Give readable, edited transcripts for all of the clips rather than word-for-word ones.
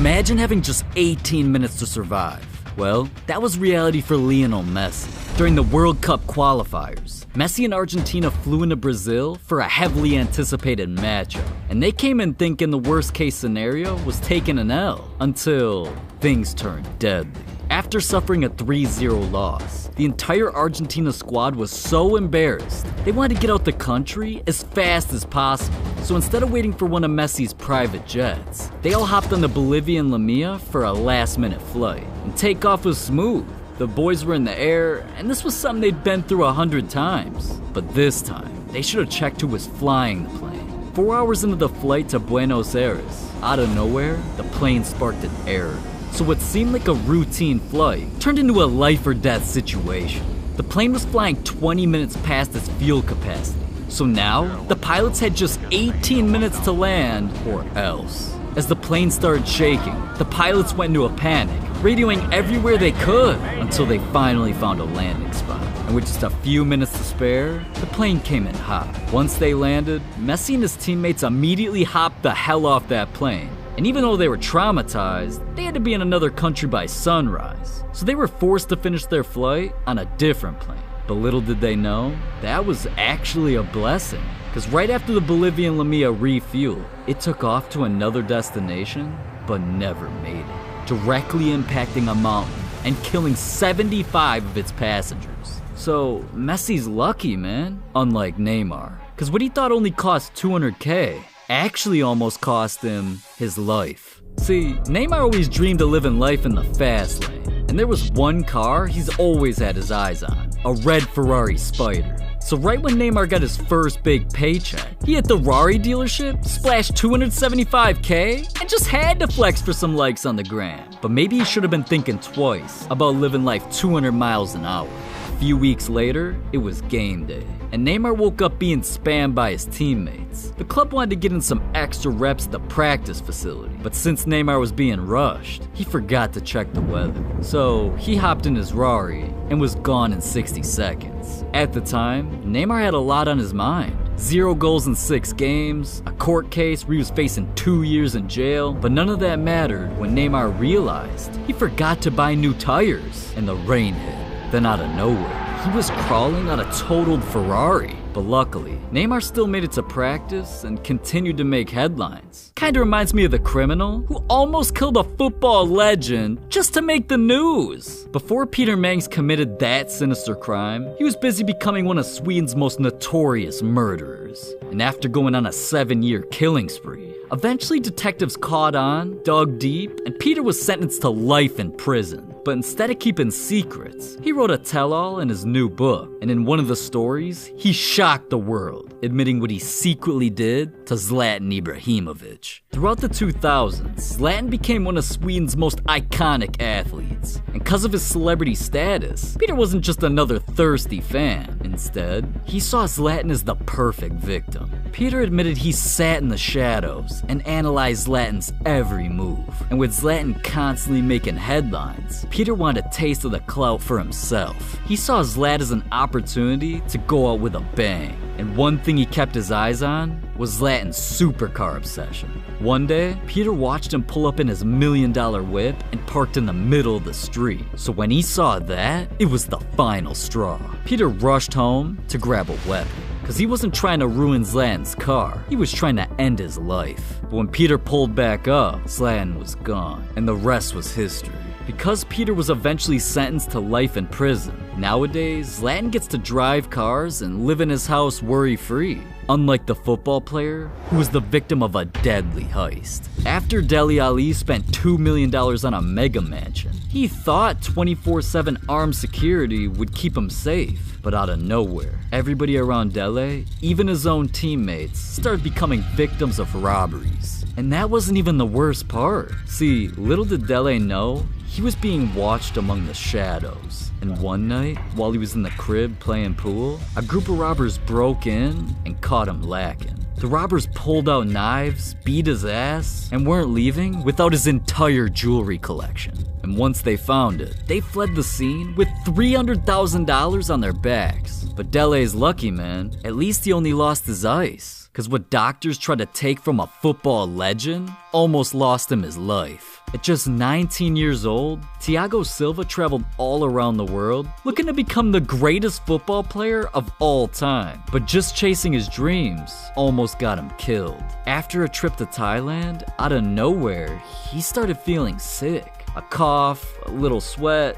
Imagine having just 18 minutes to survive. Well, that was reality for Lionel Messi. During the World Cup qualifiers, Messi and Argentina flew into Brazil for a heavily anticipated matchup. And they came in thinking the worst case scenario was taking an L, until things turned deadly. After suffering a 3-0 loss, the entire Argentina squad was so embarrassed, they wanted to get out the country as fast as possible. So instead of waiting for one of Messi's private jets, they all hopped on the Bolivian Lamia for a last-minute flight. And takeoff was smooth. The boys were in the air, and this was something they'd been through 100 times. But this time, they should have checked who was flying the plane. 4 hours into the flight to Buenos Aires, out of nowhere, the plane sparked an error. So what seemed like a routine flight turned into a life-or-death situation. The plane was flying 20 minutes past its fuel capacity. So now, the pilots had just 18 minutes to land, or else. As the plane started shaking, the pilots went into a panic, radioing everywhere they could, until they finally found a landing spot. And with just a few minutes to spare, the plane came in hot. Once they landed, Messi and his teammates immediately hopped the hell off that plane. And even though they were traumatized, they had to be in another country by sunrise. So they were forced to finish their flight on a different plane. But little did they know, that was actually a blessing. Because right after the Bolivian Lamia refueled, it took off to another destination, but never made it, directly impacting a mountain and killing 75 of its passengers. So Messi's lucky, man, unlike Neymar. Because what he thought only cost $200K actually almost cost him his life. See, Neymar always dreamed of living life in the fast lane, and there was one car he's always had his eyes on, a red Ferrari Spider. So right when Neymar got his first big paycheck, he hit the Rari dealership, splashed $275K, and just had to flex for some likes on the gram. But maybe he should have been thinking twice about living life 200 miles an hour. A few weeks later, it was game day, and Neymar woke up being spammed by his teammates. The club wanted to get in some extra reps at the practice facility, but since Neymar was being rushed, he forgot to check the weather. So he hopped in his Rari and was gone in 60 seconds. At the time, Neymar had a lot on his mind. 0 goals in 6 games, a court case where he was facing 2 years in jail, but none of that mattered when Neymar realized he forgot to buy new tires and the rain hit. Then out of nowhere, he was crawling on a totaled Ferrari. But luckily, Neymar still made it to practice and continued to make headlines. Kinda reminds me of the criminal who almost killed a football legend just to make the news. Before Peter Mangs committed that sinister crime, he was busy becoming one of Sweden's most notorious murderers. And after going on a 7-year killing spree, eventually detectives caught on, dug deep, and Peter was sentenced to life in prison. But instead of keeping secrets, he wrote a tell-all in his new book. And in one of the stories, he shocked the world, admitting what he secretly did to Zlatan Ibrahimovic. Throughout the 2000s, Zlatan became one of Sweden's most iconic athletes. And because of his celebrity status, Peter wasn't just another thirsty fan. Instead, he saw Zlatan as the perfect victim. Peter admitted he sat in the shadows and analyzed Zlatan's every move. And with Zlatan constantly making headlines, Peter wanted a taste of the clout for himself. He saw Zlatan as an opportunity to go out with a bang. And one thing he kept his eyes on was Zlatan's supercar obsession. One day, Peter watched him pull up in his $1 million whip and parked in the middle of the street. So when he saw that, it was the final straw. Peter rushed home to grab a weapon. Because he wasn't trying to ruin Zlatan's car, he was trying to end his life. But when Peter pulled back up, Zlatan was gone, and the rest was history. Because Peter was eventually sentenced to life in prison, nowadays, Zlatan gets to drive cars and live in his house worry-free. Unlike the football player, who was the victim of a deadly heist. After Dele Alli spent $2 million on a mega mansion, he thought 24/7 armed security would keep him safe. But out of nowhere, everybody around Dele, even his own teammates, started becoming victims of robberies. And that wasn't even the worst part. See, little did Dele know, he was being watched among the shadows. And one night, while he was in the crib playing pool, a group of robbers broke in and caught him lacking. The robbers pulled out knives, beat his ass, and weren't leaving without his entire jewelry collection. And once they found it, they fled the scene with $300,000 on their backs. But Dele's lucky, man. At least he only lost his ice. because what doctors tried to take from a football legend almost lost him his life. At just 19 years old, Thiago Silva traveled all around the world looking to become the greatest football player of all time. But just chasing his dreams almost got him killed. After a trip to Thailand, out of nowhere, he started feeling sick. A cough, a little sweat,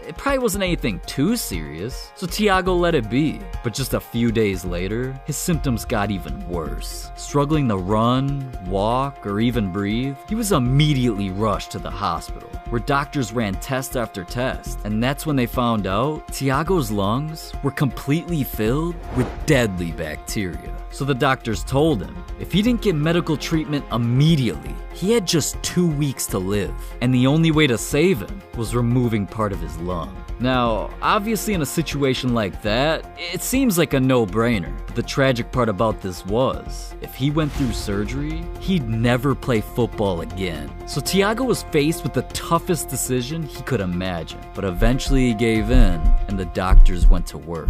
it probably wasn't anything too serious, so Thiago let it be. But just a few days later, his symptoms got even worse. Struggling to run, walk, or even breathe, he was immediately rushed to the hospital, where doctors ran test after test, and that's when they found out Thiago's lungs were completely filled with deadly bacteria. So the doctors told him if he didn't get medical treatment immediately, he had just 2 weeks to live, and the only way to save him was removing part of his lung. Now, obviously in a situation like that, it seems like a no-brainer, but the tragic part about this was, if he went through surgery, he'd never play football again. So Thiago was faced with the toughest decision he could imagine, but eventually he gave in, and the doctors went to work.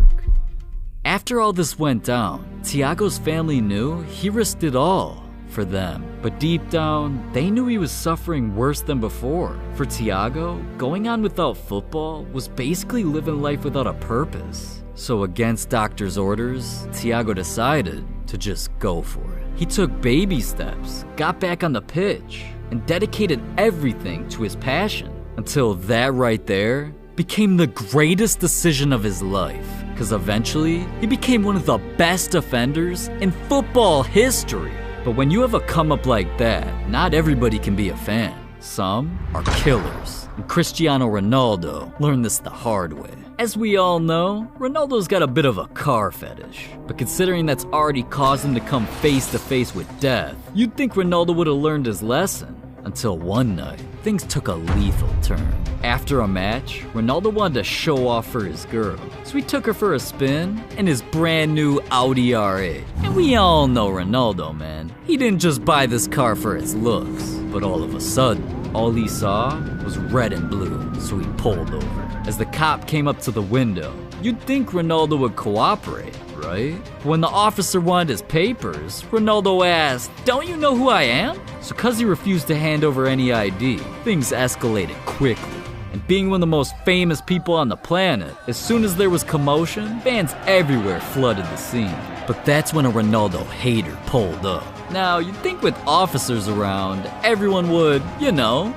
After all this went down, Thiago's family knew he risked it all for them. But deep down, they knew he was suffering worse than before. For Thiago, going on without football was basically living life without a purpose. So against doctors' orders, Thiago decided to just go for it. He took baby steps, got back on the pitch, and dedicated everything to his passion. Until that right there became the greatest decision of his life. Because eventually, he became one of the best defenders in football history. But when you have a come up like that, not everybody can be a fan. Some are killers. And Cristiano Ronaldo learned this the hard way. As we all know, Ronaldo's got a bit of a car fetish. But considering that's already caused him to come face to face with death, you'd think Ronaldo would have learned his lesson. Until one night, things took a lethal turn. After a match, Ronaldo wanted to show off for his girl, so he took her for a spin in his brand new Audi R8. And we all know Ronaldo, man. He didn't just buy this car for its looks, but all of a sudden, all he saw was red and blue, so he pulled over. As the cop came up to the window, you'd think Ronaldo would cooperate, right? But when the officer wanted his papers, Ronaldo asked, "Don't you know who I am?" So cause he refused to hand over any ID, things escalated quickly. And being one of the most famous people on the planet, as soon as there was commotion, fans everywhere flooded the scene. But that's when a Ronaldo hater pulled up. Now, you'd think with officers around, everyone would,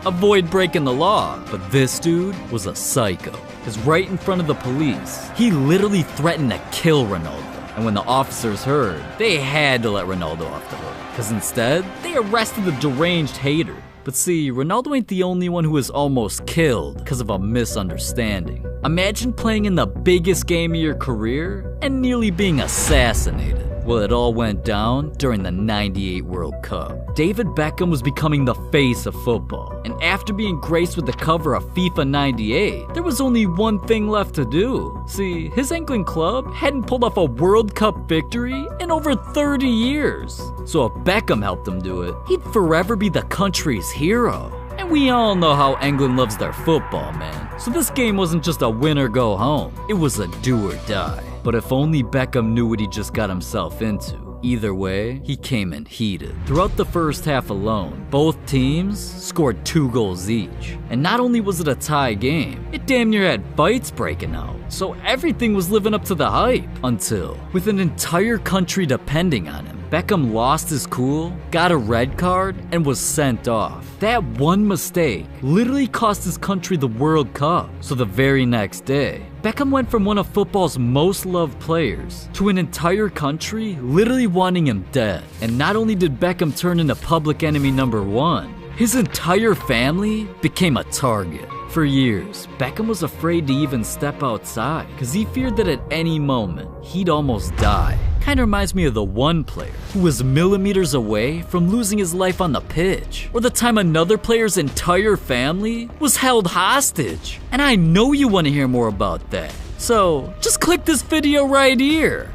avoid breaking the law. But this dude was a psycho. Because right in front of the police, he literally threatened to kill Ronaldo. And when the officers heard, they had to let Ronaldo off the hook. Because instead, they arrested the deranged hater. But see, Ronaldo ain't the only one who was almost killed because of a misunderstanding. Imagine playing in the biggest game of your career and nearly being assassinated. Well, it all went down during the '98 World Cup. David Beckham was becoming the face of football, and after being graced with the cover of FIFA 98, there was only one thing left to do. See, his England club hadn't pulled off a World Cup victory in over 30 years. So if Beckham helped him do it, he'd forever be the country's hero. And we all know how England loves their football, man. So this game wasn't just a win or go home, it was a do or die. But if only Beckham knew what he just got himself into. Either way, he came in heated. Throughout the first half alone, both teams scored 2 goals each. And not only was it a tie game, it damn near had fights breaking out. So everything was living up to the hype. Until, with an entire country depending on him, Beckham lost his cool, got a red card, and was sent off. That one mistake literally cost his country the World Cup. So the very next day, Beckham went from one of football's most loved players to an entire country literally wanting him dead. And not only did Beckham turn into public enemy number 1, his entire family became a target. For years, Beckham was afraid to even step outside because he feared that at any moment, he'd almost die. Kinda reminds me of the one player who was millimeters away from losing his life on the pitch, or the time another player's entire family was held hostage. And I know you want to hear more about that. So, just click this video right here.